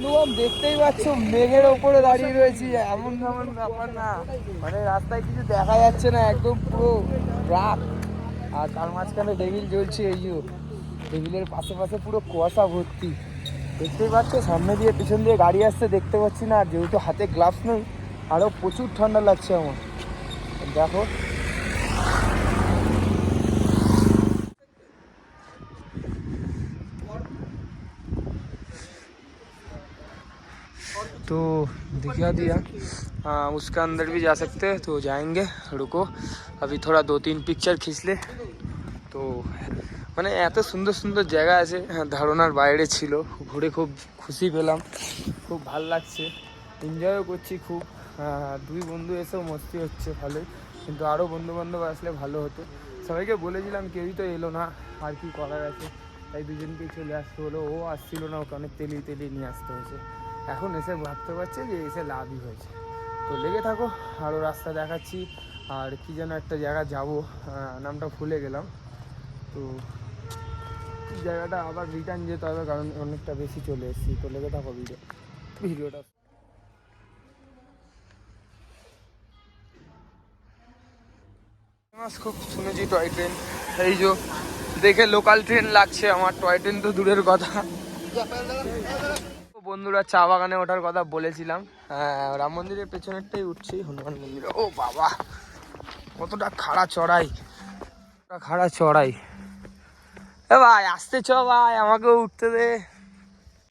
বন্ধুগণ দেখতেই পাচ্ছ মেঘের ওপরে দাঁড়িয়ে রয়েছি, এমন তেমন ব্যাপার না, মানে রাস্তায় কিছু দেখা যাচ্ছে না, একদম পুরো রাত। আর তার মাঝখানে টেবিল জ্বলছে, এই যে টেবিলের পাশে পাশে পুরো কুয়াশা ভর্তি। দেখতেই পাচ্ছ সামনে দিয়ে পিছন দিয়ে গাড়ি আসছে দেখতে পাচ্ছি না, আর যেহেতু হাতে গ্লাভস নেই আরও প্রচুর ঠান্ডা লাগছে আমার। দেখো तो दिखा दिया। उसका अंदर भी जा सकते हैं तो जाएंगे। रुको अभी थोड़ा 2-3 पिक्चर खींच ले। তো মানে এত সুন্দর সুন্দর জায়গা আছে, ধারণার বাইরে ছিল। ঘুরে খুব খুশি পেলাম, খুব ভাল লাগছে, এনজয়ও করছি খুব। দুই বন্ধু এসেও মস্তি হচ্ছে ভালোই, কিন্তু আরও বন্ধুবান্ধব আসলে ভালো হতো। সবাইকে বলেছিলাম, কেউই তো এলো না, আর কি করার আছে, তাই দুজনকেই চলে আসতে হলো। ও আসছিল না, ওকে অনেক তেলিয়ে তেলিয়ে নিয়ে আসতে হয়েছে। এখন এসে ভাবতে পারছে যে এসে লাভই হয়েছে। তো লেগে থাকো, আরও রাস্তা দেখাচ্ছি। আর কি যেন একটা জায়গা যাবো, নামটা ভুলে গেলাম। তো জায়গাটা আবার রিটার্ন যেতে হবে, কারণ অনেকটা বেশি চলে এসেছি। তো লেগে থাকো ভিডিওটা। খুব শুনেছি টয় ট্রেন, এই যে দেখে লোকাল ট্রেন লাগছে আমার, টয় ট্রেন তো দূরের কথা। বন্ধুরা চা বাগানে ওঠার কথা বলেছিলাম, রাম মন্দিরের পেছনেরটাই উঠছি, হনুমান মন্দিরে। ও বাবা কতটা খাড়া চড়াই, এ ভাই আসতে চ ভাই, আমাকেও উঠতে দে।